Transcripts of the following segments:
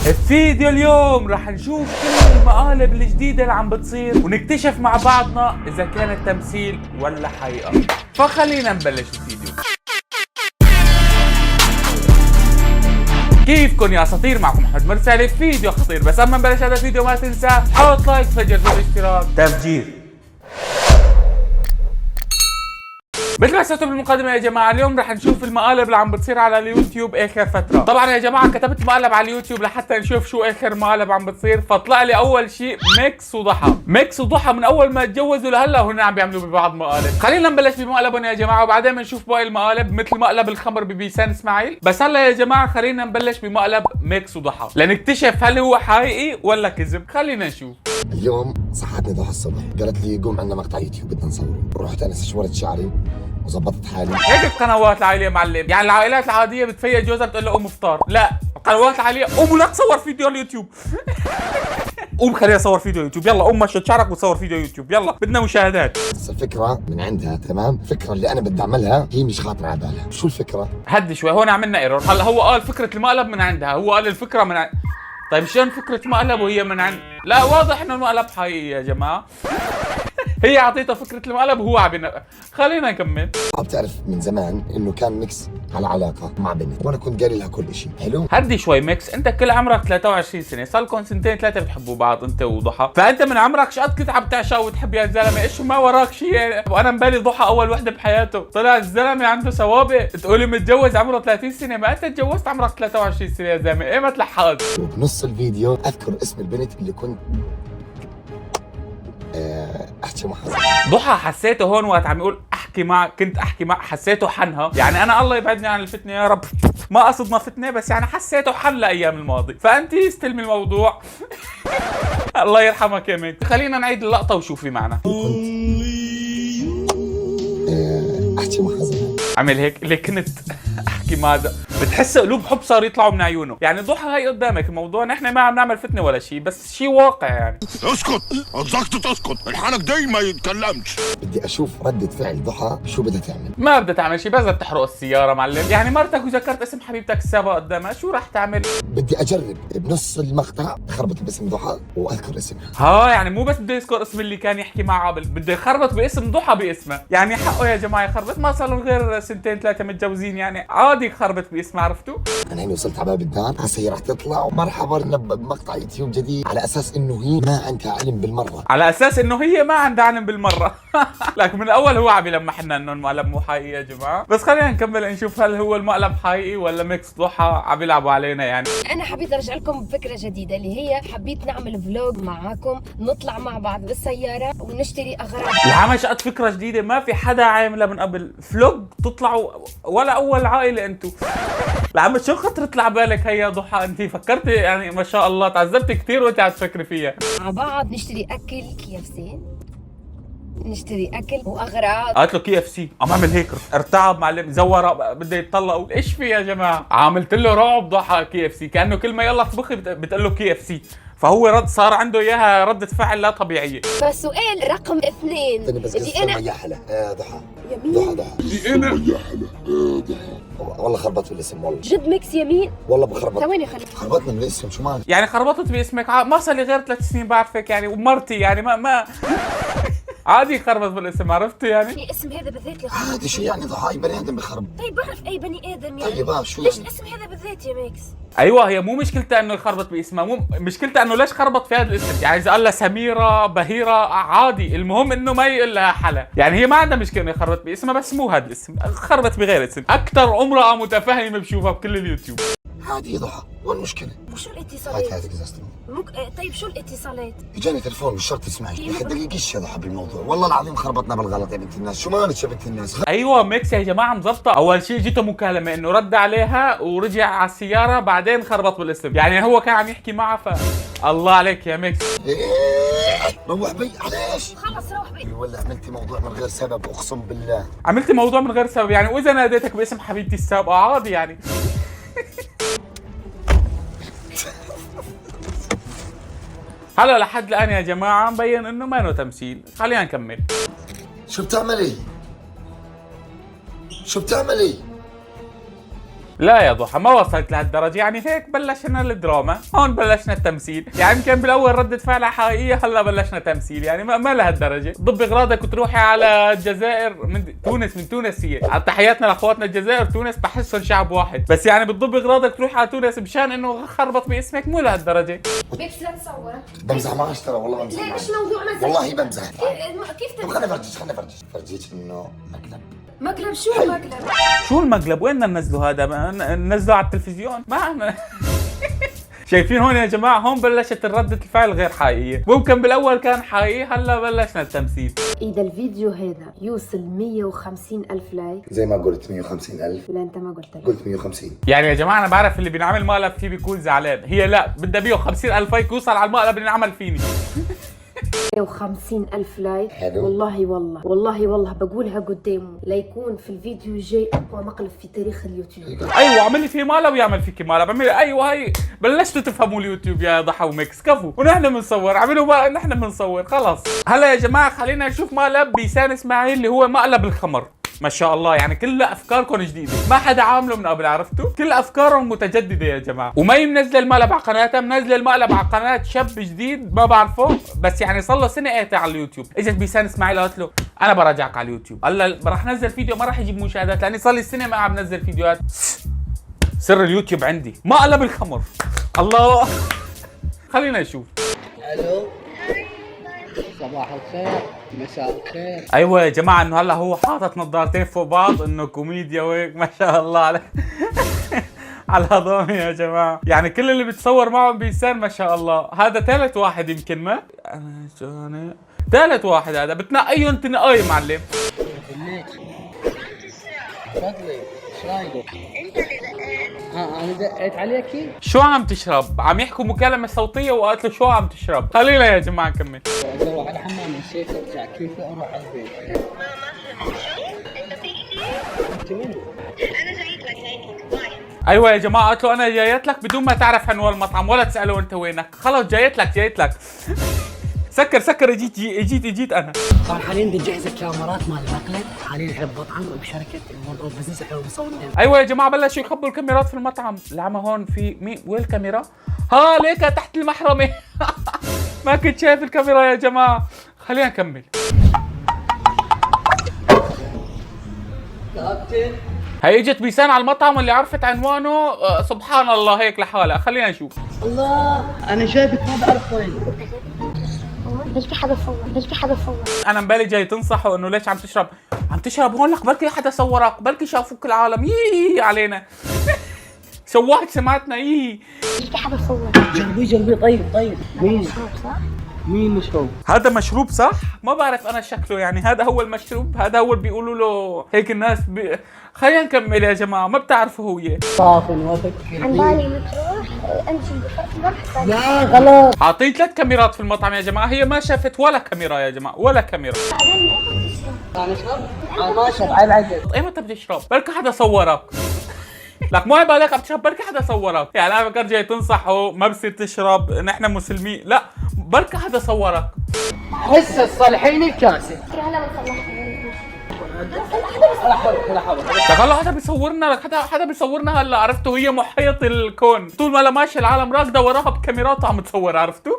الفيديو اليوم رح نشوف كل المقالب الجديدة اللي عم بتصير ونكتشف مع بعضنا إذا كانت تمثيل ولا حقيقة. فخلينا نبلش الفيديو. كيفكن يا اساطير؟ معكم محمد مرسالي في فيديو خطير. بس اما نبلش هذا الفيديو ما تنسى حط لايك، فجر زر الاشتراك، تفجير. مثل ما سمعتوا بالمقدمة يا جماعة، اليوم رح نشوف المقالب اللي عم بتصير على اليوتيوب اخر فترة. طبعا يا جماعة كتبت مقالب على اليوتيوب لحتى نشوف شو اخر مقالب عم بتصير، فطلع لي اول شيء ميكس وضحى. ميكس وضحى من اول ما تجوزوا لهلا هن عم بيعملوا ببعض مقالب. خلينا نبلش بمقلبهم يا جماعة وبعدين بنشوف باقي المقالب مثل مقلب الخمر ببيسان اسماعيل. بس هلا يا جماعة خلينا نبلش بمقلب ميكس وضحى لنكتشف هل هو حقيقي ولا كذب. خلينا نشوف. اليوم صحتني ضحى الصبح، قالت لي قوم عندنا مقطع يوتيوب بدنا نصوره. رحت انا استشورت شعري وظبطت حالي. هيك القنوات العائليه معلم، يعني العائلات العاديه بتفيق جوزها بتقول له قوم افطر، لا القنوات العائليه قوم ولا تصور فيديو اليوتيوب. قوم خليني اصور فيديو يوتيوب، يلا قوم مشط شعرك وتصور فيديو يوتيوب، يلا بدنا مشاهدات. بس الفكره من عندها تمام، الفكره اللي انا بدي اعملها هي مش خاطره على بالها. شو الفكره؟ هدي شوي، هون عملنا ايرور. هلا هو قال فكره المقلب من عندها، هو قال الفكره من طيب شلون فكره مقلب وهي من عند؟ لا واضح انه المقلب حقيقي يا جماعه. هي اعطيتها فكره المقلب وهو عم خلينا نكمل. بتعرف من زمان انه كان ميكس على علاقه مع بنت وانا كنت قايل لها كل شيء حلو. هدي شوي ميكس، انت كل عمرك 23 سنه، صار لكم سنتين ثلاثه بتحبوا بعض انت وضحى، فانت من عمرك شو قد كنت عم تعشق وتحب يا زلمه؟ ايش ما وراك شيء يعني؟ وانا مبالي ضحى اول وحده بحياته، طلع الزلمه عنده سوابق، تقولي متجوز عمره 30 سنه، ما انت تجوزت عمرك 23 سنه يا زلمه، ايه ما تلحقت. وبنص الفيديو اذكر اسم البنت اللي كنت احكي معها. ضحى حسيته هون وقت عم يقول كنت احكي مع، حسيته حنها، يعني انا الله يبعدني عن الفتنه يا رب، ما قصدنا فتنه بس يعني حسيته حن لايام الماضي، فانت استلمي الموضوع. الله يرحمك يا ميك. خلينا نعيد اللقطه وشوفي معنا. احكي معها زمان. عمل هيك اللي كنت احكي ماذا، بتحس قلوب حب صار يطلعوا من عيونه. يعني ضحى هاي قدامك الموضوع، نحن ما عم نعمل فتنه ولا شيء، بس شيء واقع يعني. اسكت، اتذكر تسكت، الحنك داي ما يتكلمش. بدي اشوف ردة فعل ضحى شو بدها تعمل. ما بدها تعمل شيء، بس بدها تحرق السياره معلم، يعني مرتك وذكرت اسم حبيبتك السابقه قدامها شو راح تعمل؟ بدي اجرب بنص المقطع اخربط باسم ضحى واذكر اسمها. ها يعني مو بس بده يذكر اسم اللي كان يحكي معه قبل، بده يخربط باسم ضحى باسمه، يعني حقه يا جماعه يخربط، ما صار لهم غير سنتين ثلاثه متجوزين، يعني عادي يخربط باسمه، عرفتوا؟ انا هنا وصلت على باب الدار، هسه هي رح تطلع ومرحبا بمقطع يوتيوب جديد على اساس انه هي ما عندها علم بالمره. على اساس انه هي ما عندها علم بالمره. لكن من الاول هو عم يلمحنا انه المقلب مو حقيقي يا جماعه. بس خلينا نكمل نشوف هل هو المقلب حقيقي ولا ميكس ضحى عم يلعبوا علينا يعني. انا حبيت ارجع لكم بفكره جديده اللي هي حبيت نعمل فلوج معاكم، نطلع مع بعض بالسياره ونشتري اغراض. العمل شقت فكره جديده ما في حدا عاملها من قبل، فلوج تطلعوا ولا اول عائله انتو. العمل شو خطرت على بالك هي يا ضحى؟ انت فكرتي يعني ما شاء الله تعذبت كثير وانت عم تفكري فيها. مع بعض نشتري اكل KFC، نشتري اكل واغراض. قالت له KFC، قام عمل هيك ارتعب معلم، زور بده يتطلقوا، ايش في يا جماعه؟ عملت له رعب ضحى KFC، كانه كل ما يلا اطبخي بتقول له KFC، فهو رد صار عنده اياها ردة فعل لا طبيعية. فالسؤال رقم 2، بس بدي انا يا حلا ضحى، يمين ضحى انا يا حلا ضحى. والله خربطت بالاسم والله جد ميكس يمين. والله بخربط. ثواني خربطنا بالاسم شو مالك؟ يعني خربطت باسمك، ما صار لي غير 3 سنين بعرفك يعني، ومرتي يعني ما عادي خربط بالاسم، عرفتي يعني؟ في اسم هذا بالذات يا عادي شو يعني ضحى؟ بني ادم بخرب. طيب بعرف اي بني ادم يعني. طيب شو ليش يعني؟ الاسم هذا بالذات يا ميكس؟ ايوه هي مو مشكلتها انه يخربط باسمها، مو مشكلتها انه ليش خربط في هذا الاسم، يعني اذا قال لها سميره بهيره عادي، المهم انه ما يقول لها حلا، يعني هي ما عندها مشكله انه يخربط باسمها بس مو هذا الاسم، خربط بغير اسم. اكثر امراه متفهمه بشوفها بكل اليوتيوب. عادي ضحى، وين المشكلة؟ وشو هاي الاتصالات؟ هذه ازازة طيب شو الاتصالات؟ اجاني تلفون مش شرط تسمعي، يا اخي دقيقة يا ضحى بالموضوع، والله العظيم خربطنا بالغلط يا بنت الناس، شو مالك يا بنت الناس؟ ايوه ميكس يا جماعه مزبطه، اول شيء جيته مكالمه انه رد عليها ورجع على السياره، بعدين خربط بالاسم، يعني هو كان عم يحكي معها الله عليك يا ميكس. روح بي ليش؟ خلص روح بي. ولا عملتي موضوع من غير سبب اقسم بالله. عملتي موضوع من غير سبب يعني، واذا ناديتك باسم حبيبتي السابقه عادي يعني. هلا لحد الان يا جماعه مبين انه ما انه تمثيل. خلينا نكمل. شو بتعملي؟ شو بتعملي؟ لا يا ضحى ما وصلت لهالدرجه، يعني هيك بلشنا الدراما، هون بلشنا التمثيل، يعني يمكن بالاول ردة فعلها حقيقيه، هلا بلشنا تمثيل، يعني ما لهالدرجه. ضب اغراضك وتروحي على الجزائر من تونس، من تونس هي. تحياتنا لاخواتنا الجزائر، تونس بحسهم شعب واحد، بس يعني بتضب اغراضك تروحي على تونس مشان انه خربط باسمك، مو لهالدرجه. بيكس لا تصور. بمزح معك ترى، والله بمزح. لا مش موضوع مزح والله بمزح. كيف طب خليني افرجيك انه مقلب. مقلب؟ شو المقلب؟ شو المقلب؟ وين ننزله هذا؟ ننزله على التلفزيون؟ ما شايفين هون يا جماعه، هون بلشت ردة الفعل غير حقيقيه، ممكن بالاول كان حقيقي، هلا بلشنا التمثيل. اذا الفيديو هذا يوصل 150,000 لايك، زي ما قلت 150,000. لا انت ما قلت لي. قلت 150. يعني يا جماعه انا بعرف اللي بينعمل مقلب فيه بيكون زعلان، هي لا بدها 150,000 لايك يوصل على المقلب اللي انعمل فيني. 150,000 لايك. حلو. والله بقولها قدامه ليكون في الفيديو الجاي اقوى مقلب في تاريخ اليوتيوب. ايوه اعمل لي فيه مقلب ويعمل فيك مقلب، اعمل ايوه هي بلشتوا تفهموا اليوتيوب يا ضحى وميكس، كفو ونحن بنصور، عملوا بقى نحن بنصور خلاص. هلا يا جماعه خلينا نشوف مقلب بيسان اسماعيل اللي هو مقلب الخمر. ما شاء الله يعني كل افكاركم جديده، ما حدا عامله من قبل، عرفتوا؟ كل افكارهم متجدده يا جماعه، وما منزله المقلب على قناتها، منزله المقلب على قناه شاب جديد ما بعرفه، بس يعني صار له سنه قاطع على اليوتيوب. اجت بيسان اسماعيل قالت له انا براجعك على اليوتيوب، هلا راح نزل فيديو ما راح يجيب مشاهدات لاني صار لي سنه ما عم نزل فيديوهات. سر اليوتيوب عندي مقلب الخمر. الله خلينا نشوف. الو، صباح الخير، مساء الخير. ايوه يا جماعه انه هلا هو حاطط نظارتين فوق بعض، انه كوميديا وهيك، ما شاء الله عليه. على هضامي يا جماعه، يعني كل اللي بتصور معهم بيسان ما شاء الله. هذا ثالث واحد يمكن، ما انا ثالث واحد، هذا بتنقيهم تنقاي معلم. تفضلي، ايش رايك؟ انت اللي دقيت. انا دقيت عليكي؟ شو عم تشرب؟ عم يحكوا مكالمة صوتية وقالت له شو عم تشرب؟ خلينا يا جماعة نكمل. اروح على الحمام، نسيت ارجع، كيف اروح على البيت؟ انت منو؟ انا جايت لك باي. ايوه يا جماعة قالت له انا جايت لك بدون ما تعرف عنوان المطعم ولا تسأله انت وينك، خلص جايت لك. سكر اجيت انا. طبعا حاليا بدي نجهز الكاميرات مال المقلب، حاليا احنا بمطعم بشركه وورد اوف بزنس، احنا بنصورنا. ايوه يا جماعة بلشوا يخبوا الكاميرات في المطعم، العمى هون في مين؟ وين الكاميرا؟ ها ليك تحت المحرمة. ما كنت شايف الكاميرا يا جماعة، خلينا نكمل. كابتن، هي اجت بيسان على المطعم اللي عرفت عنوانه، سبحان الله هيك لحالها. خلينا نشوف. الله انا شايفك ما بعرف وين. مش في حدا صور. انا مبالي جاي تنصحه انه ليش عم تشرب هون، لك بركي حدا صورك، بركي شافوك العالم يي علينا. شوهت سمعتنا يي. مش في حدا صور. جربي. طيب مين؟ صح؟ مين مشروب؟ هذا مشروب صح؟ ما بعرف انا شكله، يعني هذا هو المشروب، هذا هو اللي بيقولوا له هيك الناس خلينا نكمل يا جماعه، ما بتعرفوا هو صافي وفك. عن بالي متروح امشي بفرق. لا غلط. حاطين 3 كاميرات في المطعم يا جماعه، هي ما شافت ولا كاميرا يا جماعه، ولا كاميرا. انا اشرب؟ انا ما اشرب على العقل. ايمتى بدي اشرب؟ بركي حدا صورك. لك ما بالك عم تشرب، بركي حدا صورك، يعني انا فكرت جاي تنصحه ما بصير تشرب، نحن مسلمين، لا بركي حدا صورك. هسه تصلحيني الكاسه. هلا بصلح. لا حول. لك هلا حدا بيصورنا، لك حدا بيصورنا هلا، عرفتوا؟ هي محيط الكون، طول ما ماشي العالم راكده وراها بكاميرات عم تصور، عرفتوا؟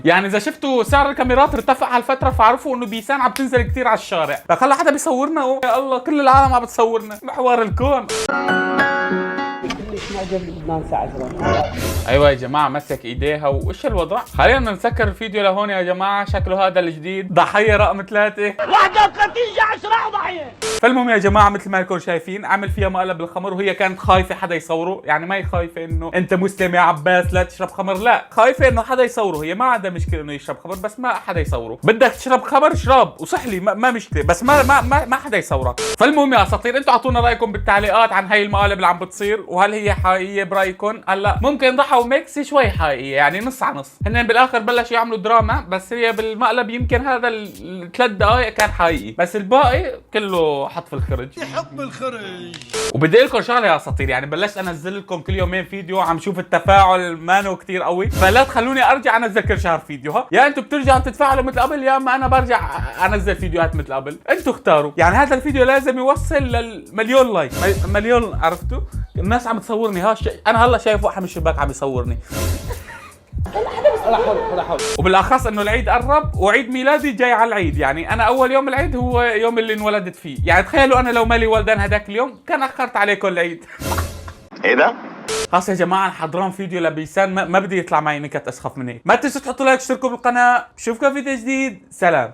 يعني اذا شفتوا سعر الكاميرات ارتفع هالفتره فعرفوا انه بيسان عم تنزل كثير على الشارع، لك هلا حدا بيصورنا، يا الله كل العالم عم بتصورنا، محور الكون. كلش معجب لبنان ساعه. ايوه يا جماعه مسك ايديها وايش الوضع. خلينا نسكر الفيديو لهون يا جماعه، شكله هذا الجديد ضحيه رقم 3. 31 ضحيه. فالمهم يا جماعه مثل ما انكم شايفين عمل فيها مقلب الخمر، وهي كانت خايفه حدا يصوره، يعني ما هي خايفه انه انت مسلم يا عباس لا تشرب خمر، لا خايفه انه حدا يصوره، هي ما عندها مشكله انه يشرب خمر بس ما حدا يصوره، بدك تشرب خمر اشرب وصحلي ما مشكله، بس ما حدا يصورك. فالمهم يا اساطير انتم اعطونا رايكم بالتعليقات عن هاي المقالب اللي عم بتصير، وهل هي هي حقيقيه برايكم؟ هلا ممكن ضحوا ميكس شوي حقيقيه، يعني نص على نص. هن بالاخر بلشوا يعملوا دراما، بس هي بالمقلب يمكن هذا الثلاث دقائق كان حقيقي، بس الباقي كله حط في الخرج. يحب الخرج. وبدي لكم شغله يا اساطير، يعني بلشت انزل لكم كل يومين فيديو، عم شوف التفاعل مانو كتير قوي، فلا تخلوني ارجع انزل كل شهر فيديو. ها يا انتم بترجعوا تتفاعلوا مثل قبل، يا اما انا برجع انزل فيديوهات مثل قبل، انتم اختاروا. يعني هذا الفيديو لازم يوصل للمليون لايك، مليون، عرفتوا؟ الناس عم تصورني، انا هلا شايف واحد من الشباك عم يصورني. لا حول. وبالاخص انه العيد قرب وعيد ميلادي جاي على العيد، يعني انا اول يوم العيد هو يوم اللي انولدت فيه، يعني تخيلوا انا لو مالي ولدان هداك اليوم كان اخرت عليكم العيد. ايه ده؟ خلاص يا جماعه حضران فيديو لبيسان، ما بدي يطلع معي نكت اسخف من هيك. ما تنسوا تحطوا لايك وتشتركوا بالقناه، بشوفكم فيديو جديد، سلام.